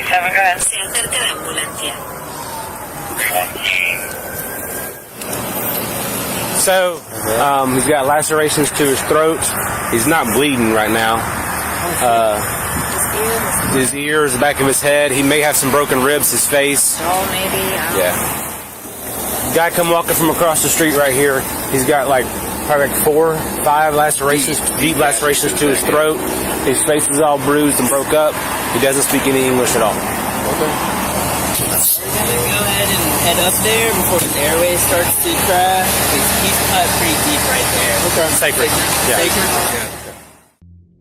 7, go ahead. Se acerca la ambulancia. So, he's got lacerations to his throat. He's not bleeding right now. His ears, the back of his head. He may have some broken ribs, his face. Oh, maybe. Yeah. Guy come walking from across the street right here. He's got probably 4, 5 lacerations, deep lacerations to his throat. His face is all bruised and broke up. He doesn't speak any English at all. Okay. We're gonna go ahead and head up there before his airway starts to crack. He's cut pretty deep right there. Okay. Sacred. Yeah. Sacred?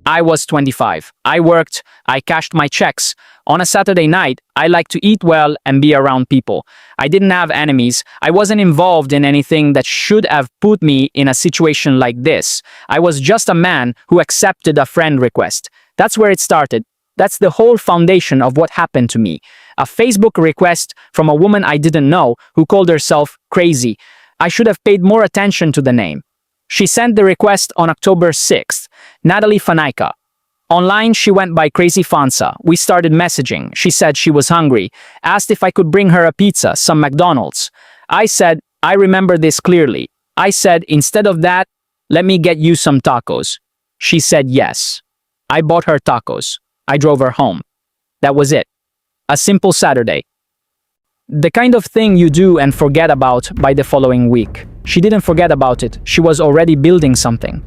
I was 25. I worked, I cashed my checks. On a Saturday night, I like to eat well and be around people. I didn't have enemies. I wasn't involved in anything that should have put me in a situation like this. I was just a man who accepted a friend request. That's where it started. That's the whole foundation of what happened to me. A Facebook request from a woman I didn't know who called herself crazy. I should have paid more attention to the name. She sent the request on October 6th. Natalie Fanaeka. Online, she went by Crazy Fansa. We started messaging. She said she was hungry, asked if I could bring her a pizza, some McDonald's. I said, I remember this clearly. I said, instead of that, let me get you some tacos. She said yes. I bought her tacos. I drove her home. That was it. A simple Saturday. The kind of thing you do and forget about by the following week. She didn't forget about it. She was already building something.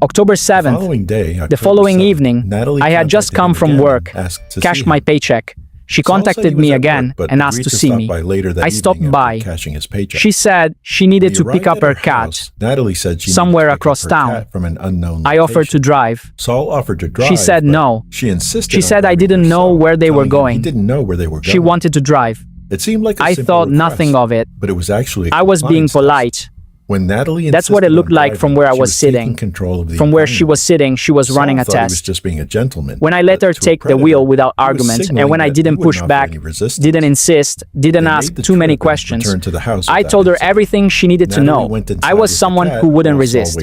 October 7th, the following evening, I had just come from work, cashed my paycheck. She contacted me again and asked to see me. I stopped by. She said she needed to pick up her cat somewhere across town. I offered to drive. Saul offered to drive. She said no. She insisted. She said I didn't know where they were going. She wanted to drive. It seemed like I thought nothing of it. But it was actually I was being polite. When Natalie That's what it looked like from where I was sitting. From where she was sitting, she was running a Saul thought he was test. just being a gentleman. When I let her take the wheel without argument, and when I didn't push back, didn't insist, didn't ask too many questions, I told her everything she needed to know. I was someone who wouldn't resist.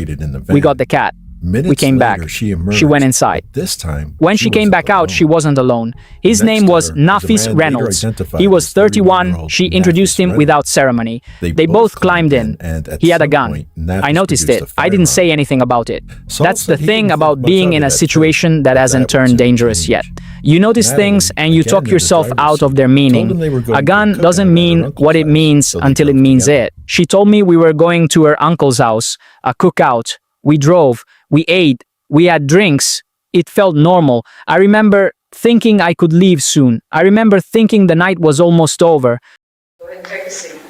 We got the cat. We came back. She went inside. This time, when she came back out, she wasn't alone. His name was Nafis Reynolds. He was 31. She introduced him without ceremony. They both climbed in. He had a gun. I noticed it. I didn't say anything about it. That's the thing about being in a situation that hasn't turned dangerous yet. You notice things and you talk yourself out of their meaning. A gun doesn't mean what it means until it means it. She told me we were going to her uncle's house, a cookout. We drove. We ate, we had drinks. It felt normal. I remember thinking I could leave soon. I remember thinking the night was almost over. Go ahead and take a seat.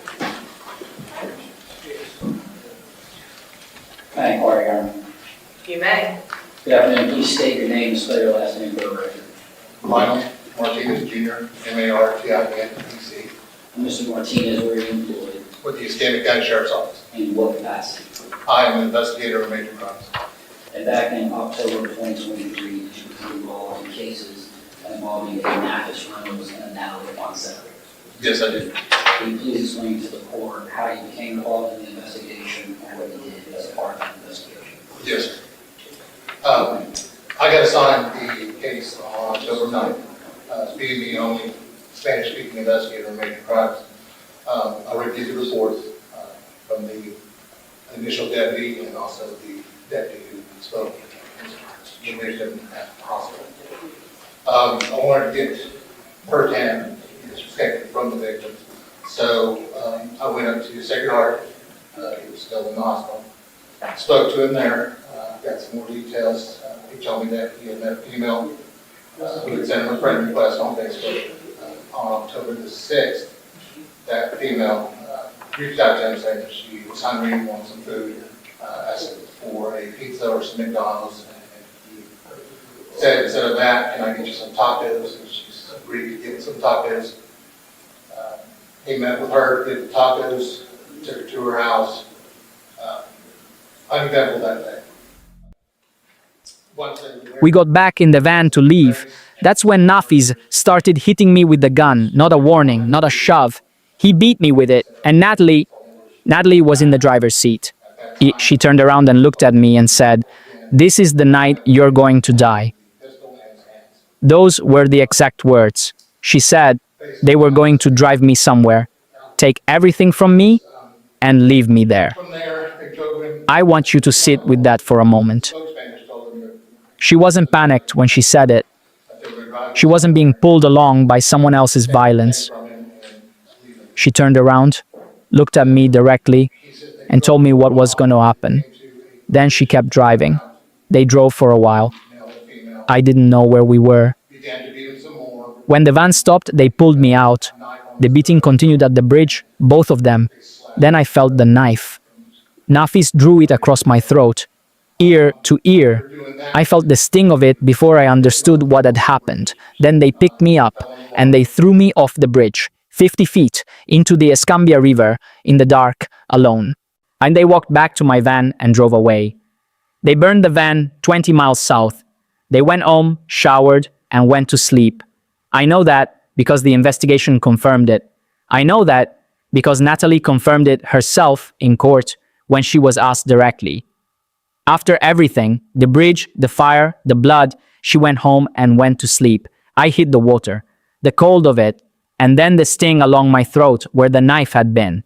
Hi, how are you, Armin? You may. Good afternoon. Please state your name and spell your last name for the record. Lionel Martinez Jr., M-A-R-T-I-N-E-Z. Mr. Martinez, where are you employed? With the Escambia County Sheriff's Office. In what capacity? I am an investigator of major crimes. And back in October 2023, did you become involved in cases involving a Nafis Reynolds and a Natalie Fanaeka? Yes, I did. Can you please explain to the court how you became involved in the investigation and what you did as a part of the investigation? Yes. I got assigned the case on October 9th. Being the only Spanish-speaking investigator of major crimes, I reviewed the reports from the initial deputy and also the deputy who spoke the victim at the hospital. I wanted to get firsthand perspective from the victim. So I went up to Sacred Heart. He was still in the hospital. Spoke to him there, got some more details. He told me that he had met a female who had sent him a friend request on Facebook on October the 6th. That female reached out to him saying that she was hungry and wanted some food, asked for a pizza or some McDonald's, and he said, instead of that, can I get you some tacos? And she agreed to give him some tacos. He met with her, did the tacos, took her to her house. uneventful that day. Once they were there, We got back in the van to leave. That's when Nafis started hitting me with the gun. Not a warning, not a shove. He beat me with it, and Natalie was in the driver's seat. She turned around and looked at me and said, "This is the night you're going to die." Those were the exact words. She said they were going to drive me somewhere, take everything from me, and leave me there. from there, they drove him, I want you to sit with that for a moment. spokesman told him She wasn't panicked when she said it. that they were driving She wasn't being pulled along by someone else's violence. from him and leaving. She turned around, looked at me directly, and told me what was going to happen. Then she kept driving. They drove for a while. Male and female, I didn't know where we were. began to beat him some more. When the van stopped, they pulled me out. The beating continued at the bridge, both of them. Then I felt the knife. Nafis drew it across my throat, ear to ear. I felt the sting of it before I understood what had happened. Then they picked me up, and they threw me off the bridge, 50 feet, into the Escambia River, in the dark, alone. And they walked back to my van and drove away. They burned the van 20 miles south. They went home, showered, and went to sleep. I know that because the investigation confirmed it. I know that because Natalie confirmed it herself in court when she was asked directly. After everything, the bridge, the fire, the blood, she went home and went to sleep. I hit the water, the cold of it, and then the sting along my throat where the knife had been.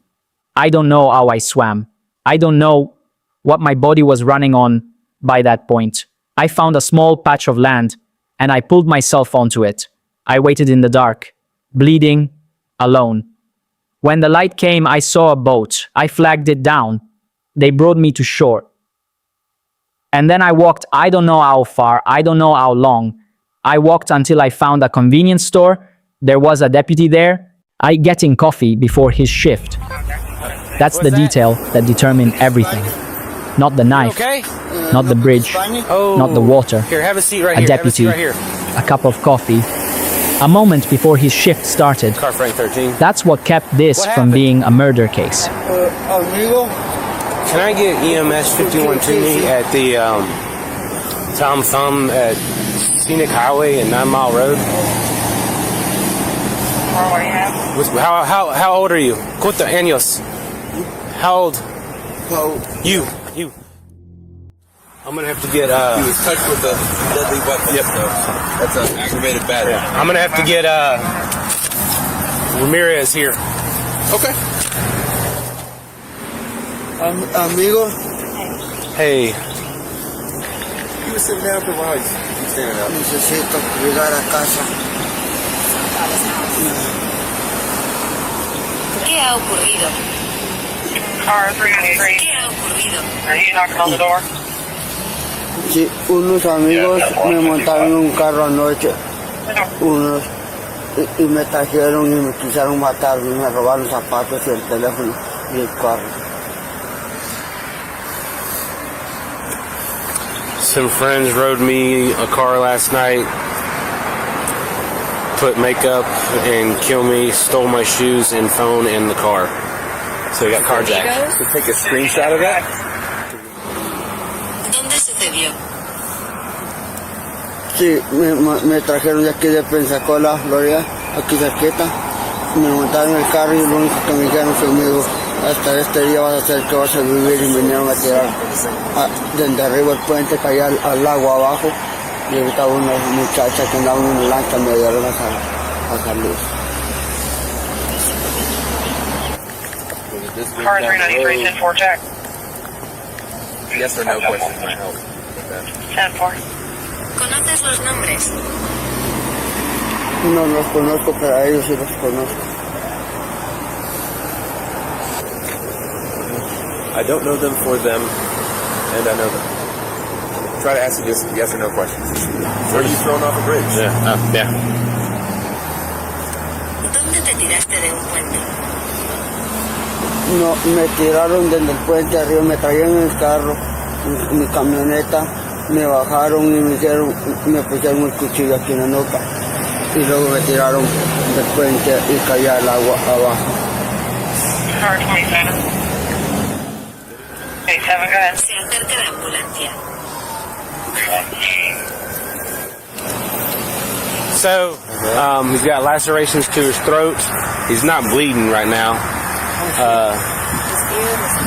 I don't know how I swam. I don't know what my body was running on by that point. I found a small patch of land, and I pulled myself onto it. I waited in the dark, bleeding, alone. When the light came, I saw a boat. I flagged it down. They brought me to shore. And then I walked, I don't know how far, I don't know how long. I walked until I found a convenience store. There was a deputy there. I getting coffee before his shift. That's the detail that determined everything. Not the knife, Okay? not the bridge, Oh. not the water. Here, have a seat right A here. deputy, Have a seat right here. a cup of coffee. A moment before his shift started. Car Frank 13. That's what kept this What from happened? being a murder case. Amigo, Can I get EMS 51 to me at the Tom Thumb at Scenic Highway and 9 Mile Road? How old are you? ¿Cuántos años? How old? well, You. I'm gonna have to get He was touched with a deadly weapon. Yep. So that's an aggravated battery. I'm gonna have to get Ramirez here. Okay. amigo, Hey, He was sitting down for a while. He's standing up. necesito llegar a casa. ¿Qué ha ocurrido? Car 393. ¿Qué ha ocurrido? Are you knocking on the door? Sí, unos amigos me montaron en un carro anoche, unos, y me trajeron y me quisieron matar, y me robaron zapatos y el teléfono y el carro. some friends rode me a car last night, put makeup and killed me, stole my shoes and phone in the car. So we got carjacked. So take a screenshot of that. ¿Dónde sucedió? Sí, me trajeron de aquí de Pensacola, Florida, aquí cerquita. Me montaron en el carro y lo único que me dijeron conmigo, hasta este día vas a hacer que vas a vivir, y me vinieron a tirar desde arriba el puente, caía al lago abajo, y ahorita una muchacha que andaba en una lancha me dieron a salir. Car 393, 10-4 check. Yes or no questions might help. 10-4. ¿Conoces los nombres? No los conozco, pero a ellos sí los conozco. I don't know them for them, and I know them. Try to ask you just yes or no questions. Were you thrown off a bridge? Yeah. ¿Dónde te tiraste de un puente? No, me tiraron desde el puente arriba, me traían en el carro, mi camioneta, me bajaron y me pusieron el cuchillo aquí en la nuca. Y luego me tiraron del puente y caía al agua abajo. Car 27. 87, go ahead. Se acerca la ambulancia. So, he's got lacerations to his throat. He's not bleeding right now.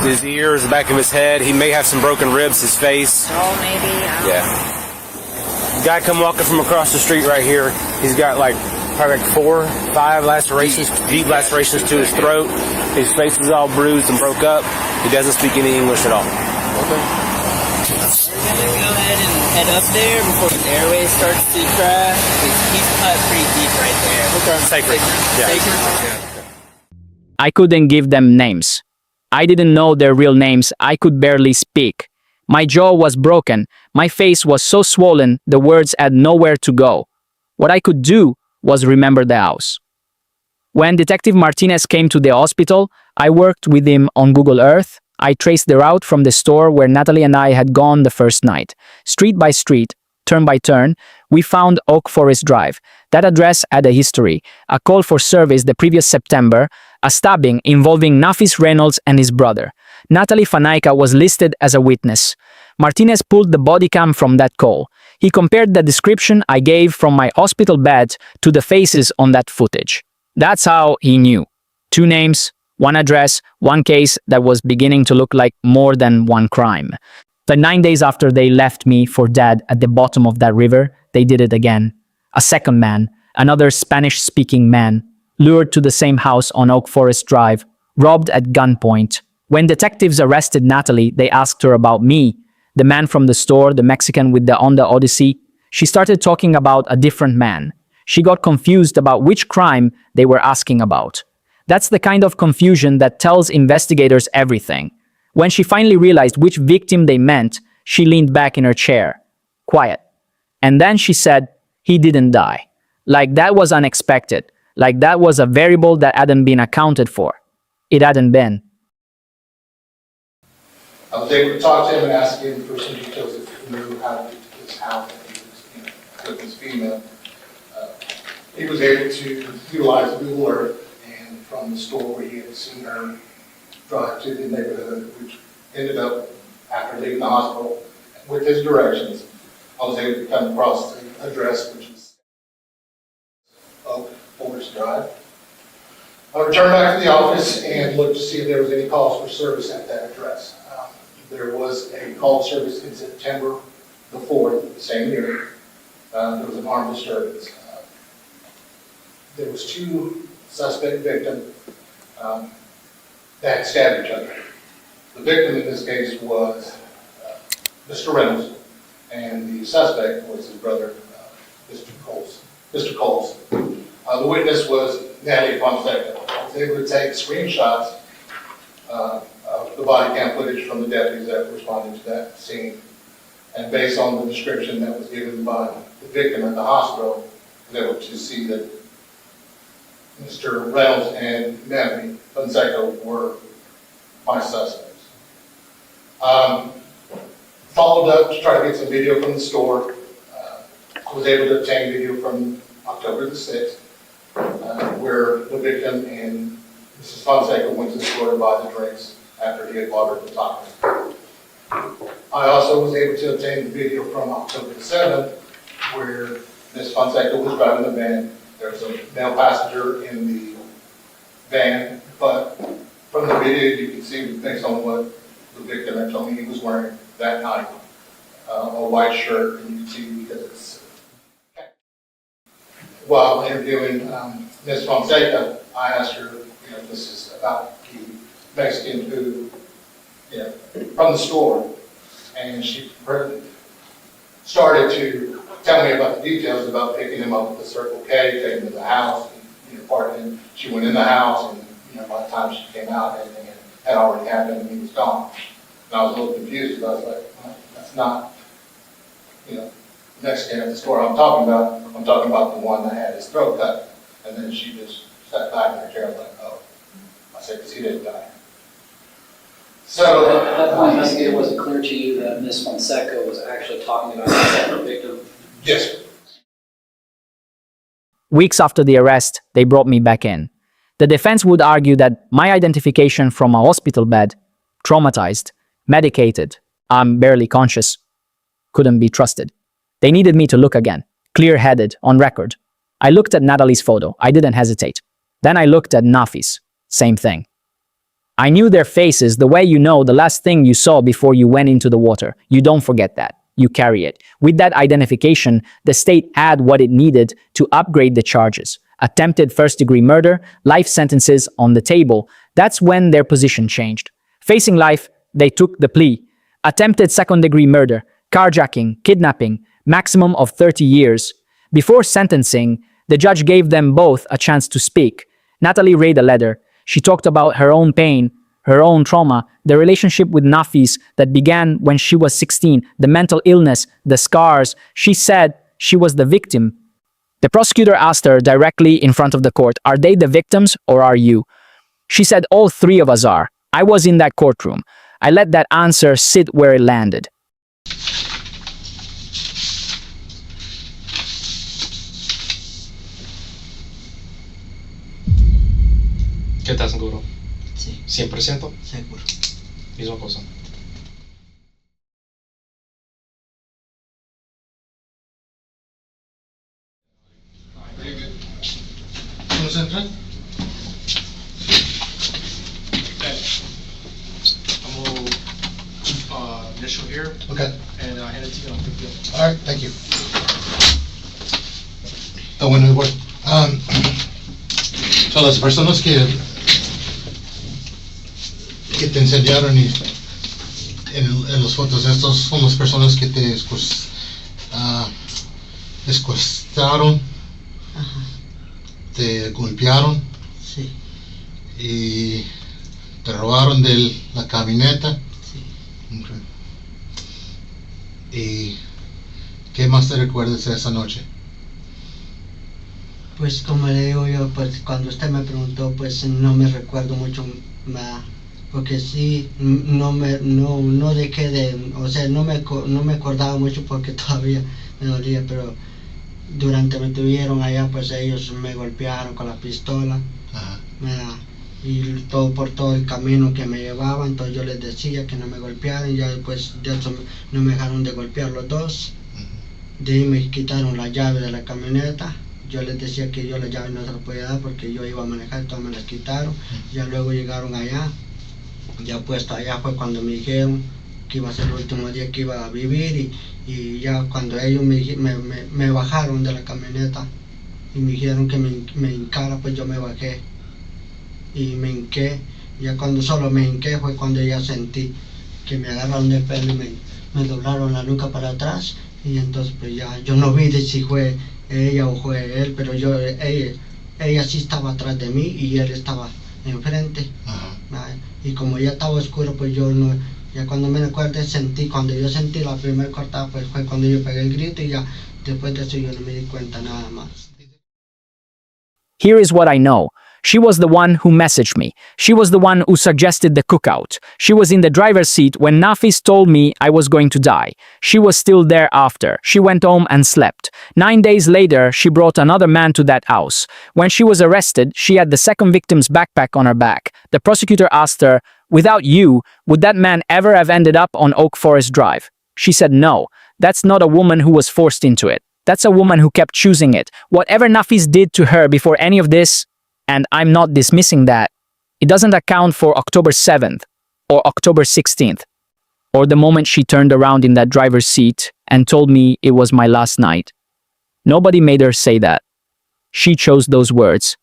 His ears, the back of his head. He may have some broken ribs, his face. Oh, maybe. Yeah. Guy come walking from across the street right here. He's got like probably like 4, 5 lacerations, deep lacerations to his throat. His face is all bruised and broke up. He doesn't speak any English at all. We're gonna go ahead and head up there before his airway starts to crack. He's cut pretty deep right there. Okay. Sacred. Yeah. Sacred? I couldn't give them names. I didn't know their real names. I could barely speak. My jaw was broken. My face was so swollen, the words had nowhere to go. What I could do was remember the house. When Detective Martinez came to the hospital, I worked with him on Google Earth. I traced the route from the store where Natalie and I had gone the first night. Street by street, turn by turn, we found Oak Forest Drive. That address had a history, a call for service the previous September, a stabbing involving Nafis Reynolds and his brother. Natalie Fanaeka was listed as a witness. Martinez pulled the body cam from that call. He compared the description I gave from my hospital bed to the faces on that footage. That's how he knew. 2 names, 1 address, 1 case that was beginning to look like more than one crime. The 9 days after they left me for dead at the bottom of that river, they did it again. A second man, another Spanish-speaking man, lured to the same house on Oak Forest Drive, robbed at gunpoint. When detectives arrested Natalie, they asked her about me, the man from the store, the Mexican with the Honda Odyssey. She started talking about a different man. She got confused about which crime they were asking about. That's the kind of confusion that tells investigators everything. When she finally realized which victim they meant, she leaned back in her chair, quiet. And then she said, "He didn't die." Like that was unexpected. Like that was a variable that hadn't been accounted for. It hadn't been. I was able to talk to him and ask him for some details if he knew how to get to this house that he was with this female. He was able to utilize Google Earth, and from the store where he had seen her drive to the neighborhood, which ended up after leaving the hospital with his directions, I was able to come across the address, which is Oak Forest Drive. I returned back to the office and looked to see if there was any calls for service at that address. There was a call service in September the 4th, the same year. There was an armed disturbance. There was 2 suspect victims that had stabbed each other. The victim in this case was Mr. Reynolds, and the suspect was his brother, Mr. Coles. The witness was Natalie Fanaeka. I was able to take screenshots of the body cam footage from the deputies that responded to that scene. And based on the description that was given by the victim at the hospital, I was able to see that Mr. Reynolds and Natalie Fanaeka were my suspects. Followed up to try to get some video from the store. I was able to obtain video from October the 6th, where the victim and Mrs. Fanaeka went to the store to buy the drinks after he had bought her the tacos. I also was able to obtain the video from October the 7th, where Ms. Fanaeka was driving the van. There was a male passenger in the van, but from the video you can see, based on what the victim had told me he was wearing that night, a white shirt, and you can see because it's. While interviewing Ms. Fanaeka, I asked her, this is about the Mexican food, from the store, and she started to tell me about the details about picking him up at the Circle K, taking him to the house, and she went in the house, and by the time she came out, everything had already happened, and he was gone. And I was a little confused, because I was like, well, that's not, Mexican at the store I'm talking about the one that had his throat cut. And then she just sat back in her chair and like, oh. I said, because he didn't die. So at that point, investigator, was it clear to you that Ms. Fanaeka was actually talking about a separate victim? yes, sir. Weeks after the arrest, they brought me back in. The defense would argue that my identification from a hospital bed, traumatized, medicated. I'm barely conscious. Couldn't be trusted. They needed me to look again, clear-headed, on record. I looked at Natalie's photo. I didn't hesitate. Then I looked at Nafi's. Same thing. I knew their faces the way you know the last thing you saw before you went into the water. You don't forget that. You carry it. With that identification, the state had what it needed to upgrade the charges. Attempted first-degree murder, life sentences on the table. That's when their position changed. Facing life, they took the plea. Attempted second-degree murder, carjacking, kidnapping, maximum of 30 years. Before sentencing, the judge gave them both a chance to speak. Natalie read a letter. She talked about her own pain, her own trauma, the relationship with Nafis that began when she was 16, the mental illness, the scars. She said she was the victim. The prosecutor asked her directly in front of the court, "Are they the victims or are you?" She said, "All three of us are. I was in that courtroom." I let that answer sit where it landed. ¿Qué estás seguro? Sí, 100%. seguro. Misma cosa. ¿Vamos a entrar? I'm gonna initial here Okay. and hand it to you on the field. All right, thank you. Bueno, igual. Son las personas que te enseñaron y en las fotos, estos son las personas que te secuestraron, te golpearon Sí, y te robaron de la camioneta. sí. Okay. ¿Y qué más te recuerdas de esa noche? Pues como le digo yo, pues cuando usted me preguntó, pues no me recuerdo mucho más, porque sí, no dejé de, o sea, no me acordaba mucho porque todavía me dolía, pero durante me tuvieron allá, pues ellos me golpearon con la pistola. Ajá. Y todo por todo el camino que me llevaban, entonces yo les decía que no me golpearan, y ya después de eso no me dejaron de golpear los dos. De ahí me quitaron la llave de la camioneta. Yo les decía que yo la llave no se la podía dar porque yo iba a manejar, todos me las quitaron. Ya luego llegaron allá, ya puesto allá fue cuando me dijeron que iba a ser el último día que iba a vivir, y ya cuando ellos me bajaron de la camioneta y me dijeron que me hincara, pues yo me bajé y me hinqué. Ya cuando solo me hinqué fue cuando ya sentí que me agarraron del pelo y me doblaron la nuca para atrás, y entonces pues ya yo no vi de si fue ella o fue él, pero ella sí estaba atrás de mí y él estaba enfrente. Y como ya estaba oscuro, pues yo no, ya cuando me recuerdo cuando yo sentí la primera cortada, pues fue cuando yo pegué el grito, y ya después de eso yo no me di cuenta nada más. Here is what I know. She was the one who messaged me. She was the one who suggested the cookout. She was in the driver's seat when Nafis told me I was going to die. She was still there after. She went home and slept. 9 days later, she brought another man to that house. When she was arrested, she had the second victim's backpack on her back. The prosecutor asked her, "Without you, would that man ever have ended up on Oak Forest Drive?" She said no. That's not a woman who was forced into it. That's a woman who kept choosing it. Whatever Nafis did to her before any of this, and I'm not dismissing that, it doesn't account for October 7th or October 16th, or the moment she turned around in that driver's seat and told me it was my last night. Nobody made her say that. She chose those words.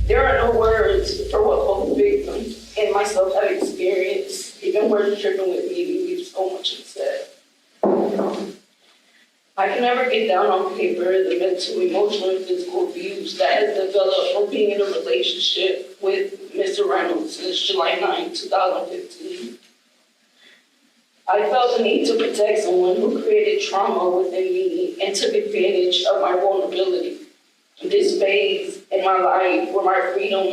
There are no words for what both victims and myself have experienced. Even words driven with me leave so much unsaid. I can never get down on paper the mental, emotional, and physical abuse that has developed from being in a relationship with Mr. Reynolds since July 9, 2015. I felt the need to protect someone who created trauma within me and took advantage of my vulnerability. This phase in my life where my freedom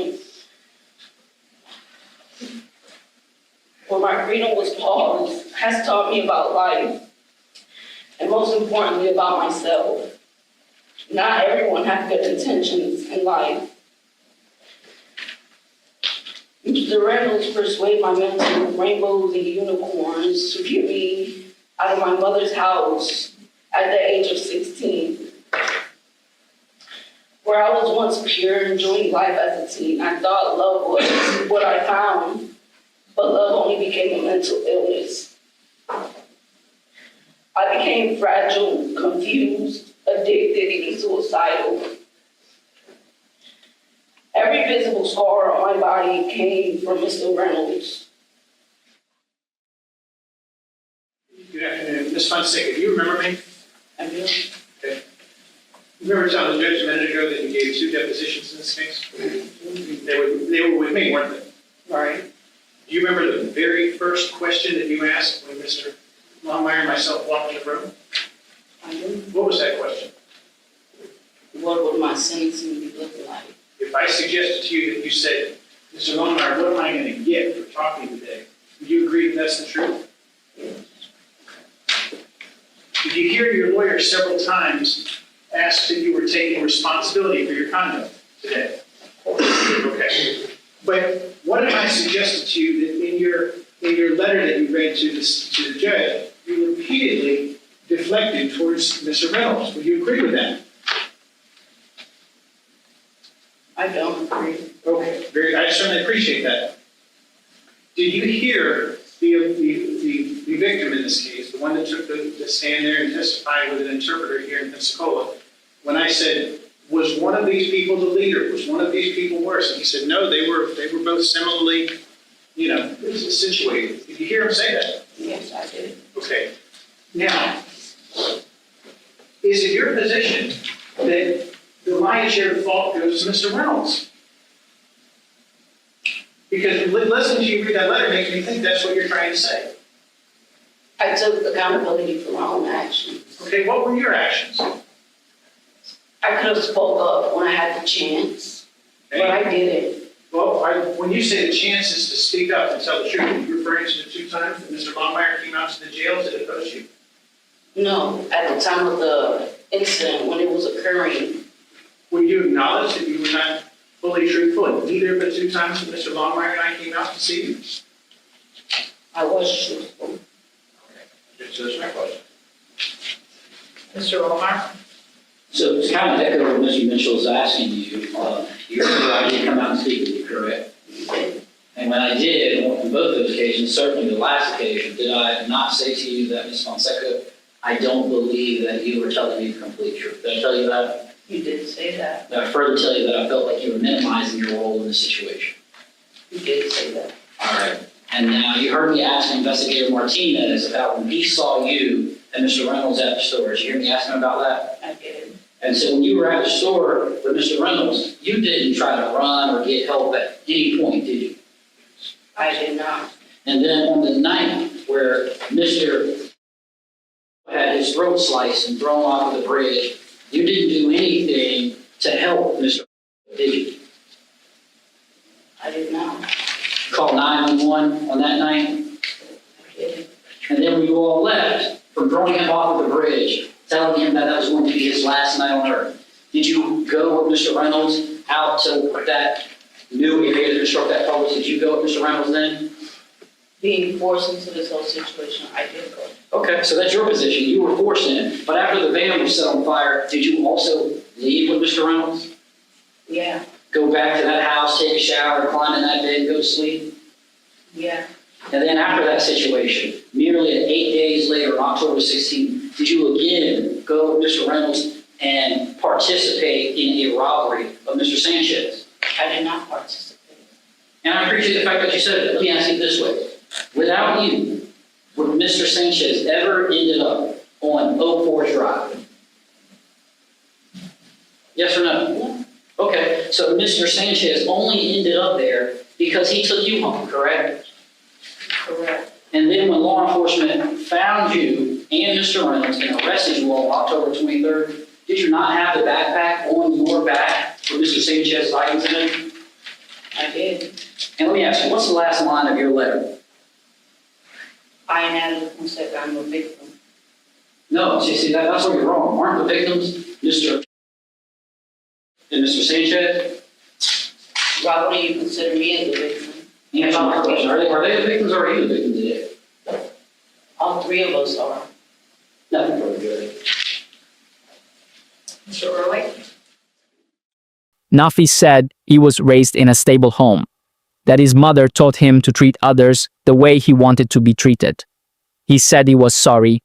was paused has taught me about life, and most importantly about myself. Not everyone has good intentions in life. Mr. Reynolds persuaded my men to rainbows and unicorns to get me out of my mother's house at the age of 16. Where I was once pure, enjoying life as a teen, I thought love was what I found, but love only became a mental illness. I became fragile, confused, addicted, even suicidal. Every visible scar on my body came from Mr. Reynolds. Good afternoon. Ms. Fonseca, do you remember me? I do. Okay. You remember telling the judge a minute ago that you gave 2 depositions in this case? They were with me, weren't they? Right. Do you remember the very first question that you asked when Mr. Longmire and myself walked in the room? I do. What was that question? What would my sentencing be looking like? If I suggested to you that you said, Mr. Longmire, what am I going to get for talking today? Would you agree that that's the truth? Did you hear your lawyer several times ask if you were taking responsibility for your conduct today? Okay. But what if I suggested to you that in your letter that you read to the judge, you repeatedly deflected towards Mr. Reynolds? Would you agree with that? I don't agree. Okay, I certainly appreciate that. Did you hear the victim in this case, the one that took the stand there and testified with an interpreter here in Pensacola, when I said, was one of these people the leader? Was one of these people worse? And he said, no, they were both similarly, situated. Did you hear him say that? Yes, I did. Okay. Now, is it your position that the lion's share of the fault goes to Mr. Reynolds? Because listening to you read that letter makes me think that's what you're trying to say. I took accountability for my own actions. Okay, what were your actions? I could have spoke up when I had the chance, but I didn't. Well, when you say the chances to speak up and tell the truth, are you referring to the 2 times that Mr. Longmire came out to the jail to depose you? No, at the time of the incident, when it was occurring. Would you acknowledge that you were not fully truthful at either of the 2 times that Mr. Longmire and I came out to see you? I was truthful. Okay, so that's my question. Mr. Longmire? So it's kind of echo what Mr. Mitchell is asking you. I did come out and speak with you, correct? And when I did, on both those occasions, certainly the last occasion, did I not say to you that, Ms. Fonseca, I don't believe that you were telling me the complete truth? Did I tell you that? You did say that. Did I further tell you that I felt like you were minimizing your role in the situation? You did say that. All right. And now you heard me ask Investigator Martinez about when he saw you and Mr. Reynolds at the store. Did you hear me ask him about that? I did. And so when you were at the store with Mr. Reynolds, you didn't try to run or get help at any point, did you? I did not. And then on the night where Mr. had his throat sliced and thrown off of the bridge, you didn't do anything to help Mr. Did you? I did not. Call 911 on that night? I did. And then when you all left from throwing him off of the bridge, telling him that was going to be his last night on earth, did you go with Mr. Reynolds out to that new area to construct that public? Did you go with Mr. Reynolds then? Being forced into this whole situation, I did go. Okay, so that's your position. You were forced in. But after the van was set on fire, did you also leave with Mr. Reynolds? Yeah. Go back to that house, take a shower, climb in that bed, and go to sleep? Yeah. And then after that situation, nearly 8 days later, on October 16th, did you again go with Mr. Reynolds and participate in a robbery of Mr. Sanchez? I did not participate. And I appreciate the fact that you said it. Let me ask you this way. Without you, would Mr. Sanchez ever ended up on Oak Forest Drive? Yes or no? No. Okay, so Mr. Sanchez only ended up there because he took you home, correct? Correct. And then when law enforcement found you and Mr. Reynolds and arrested you on October 23rd, did you not have the backpack on your back with Mr. Sanchez's items in it? I did. And let me ask you, what's the last line of your letter? I and Natalie Fanaeka, I'm a victim. No, see, that's where you're wrong. Aren't the victims Mr. and Mr. Sanchez? Why wouldn't you consider me as a victim? Answer my question. Are they the victims or are you the victim today? All three of us are. Nothing for the good. Mr. Early? Nafi said he was raised in a stable home, that his mother taught him to treat others the way he wanted to be treated. He said he was sorry.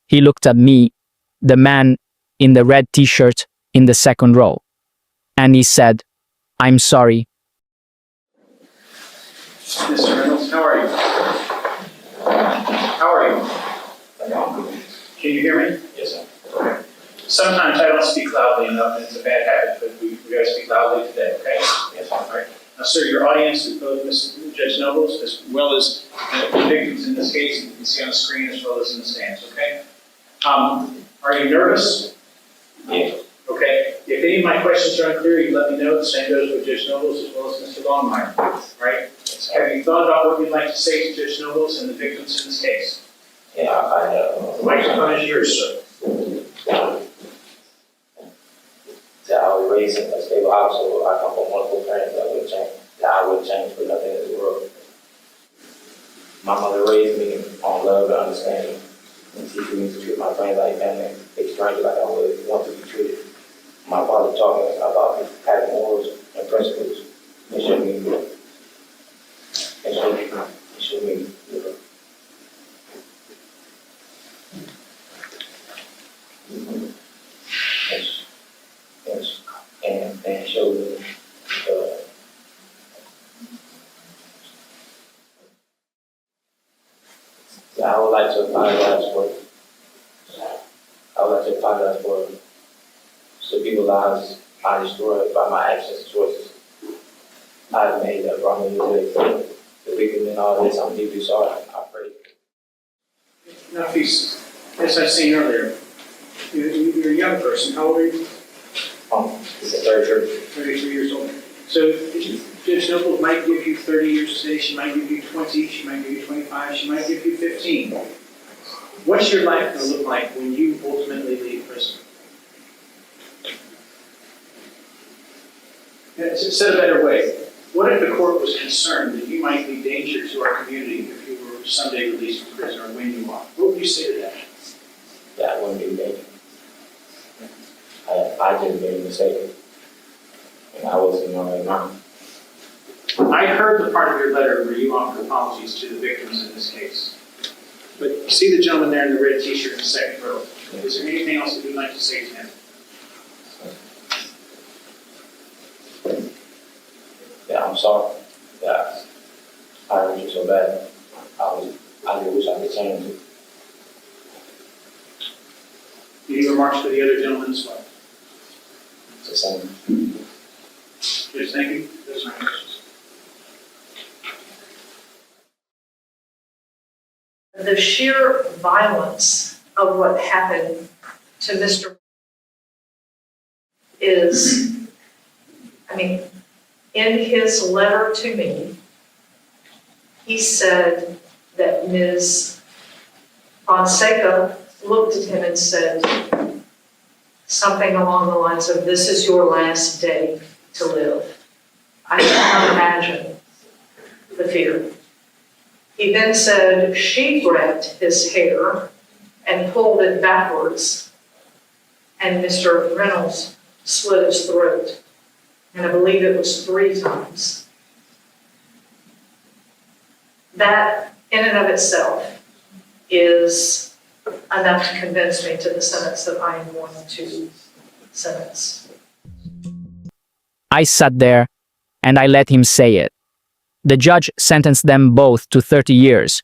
He looked at me, the man in the red t-shirt in the second row, and he said, "I'm sorry." Mr. Reynolds, how are you? How are you? Can you hear me? Yes, sir. Okay. Sometimes I don't speak loudly enough, and it's a bad habit, but we gotta speak loudly today, okay? Yes, sir. All right. Now, sir, your audience is both Judge Nobles as well as the victims in this case, you can see on the screen as well as in the stands, okay? Are you nervous? Yeah. Okay. If any of my questions are unclear, you let me know. The same goes with Judge Nobles as well as Mr. Longmire, right? Have you thought about what you'd like to say to Judge Nobles and the victims in this case? Yeah, I know. The microphone is yours, sir. That I was raised in a stable household. I come from wonderful parents that would change. That I would change for nothing in this world. My mother raised me on love and understanding and teaching me to treat my friends like family, a stranger like I would want to be treated. My father taught me about having morals and principles and showed me and showed me I would like to apologize for some people's lives I destroyed by my actions and choices I've made that brought me to the victim in all this. I'm deeply sorry. I pray. Now, please, as I was saying earlier, you're a young person. How old are you? It's a third church. 33 years old. So Judge Noble might give you 30 years today. She might give you 20. She might give you 25. She might give you 15. What's your life going to look like when you ultimately leave prison? Said a better way, what if the court was concerned that you might be danger to our community if you were someday released from prison or when you are? What would you say to that? That wouldn't be danger. I just made a mistake. And I wasn't in my right mind. I heard the part of your letter where you offered apologies to the victims in this case. But you see the gentleman there in the red t-shirt in the second row. Is there anything else that you'd like to say to him? Yeah, I'm sorry. Yeah, I hurt you so bad. I just wish I could change it. Any remarks for the other gentleman as well? It's the same. Yes, thank you. Those are my questions. The sheer violence of what happened to Mr. is, in his letter to me, he said that Ms. Fonseca looked at him and said something along the lines of, "This is your last day to live." I cannot imagine the fear. He then said she grabbed his hair and pulled it backwards, and Mr. Reynolds slit his throat. And I believe it was 3 times. That, in and of itself, is enough to convince me to the sentence that I am going to sentence. I sat there and I let him say it. The judge sentenced them both to 30 years.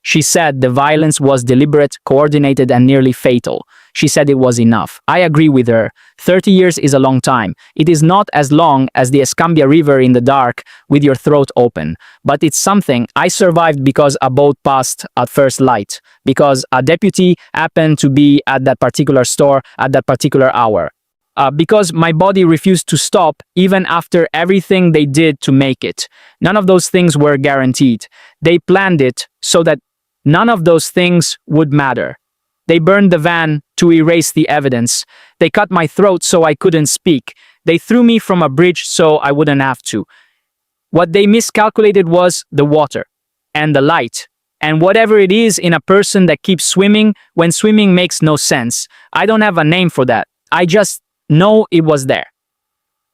She said the violence was deliberate, coordinated, and nearly fatal. She said it was enough. I agree with her. 30 years is a long time. It is not as long as the Escambia River in the dark with your throat open. But it's something. I survived because a boat passed at first light. Because a deputy happened to be at that particular store at that particular hour. Because my body refused to stop even after everything they did to make it. None of those things were guaranteed. They planned it so that none of those things would matter. They burned the van to erase the evidence. They cut my throat so I couldn't speak. They threw me from a bridge so I wouldn't have to. What they miscalculated was the water and the light and whatever it is in a person that keeps swimming when swimming makes no sense. I don't have a name for that. I just know it was there.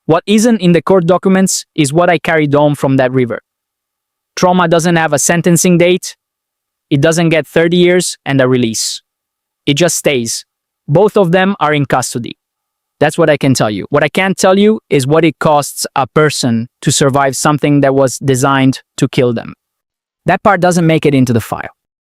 What isn't in the court documents is what I carried home from that river. Trauma doesn't have a sentencing date. It doesn't get 30 years and a release. It just stays. Both of them are in custody. That's what I can tell you. What I can't tell you is what it costs a person to survive something that was designed to kill them. That part doesn't make it into the file.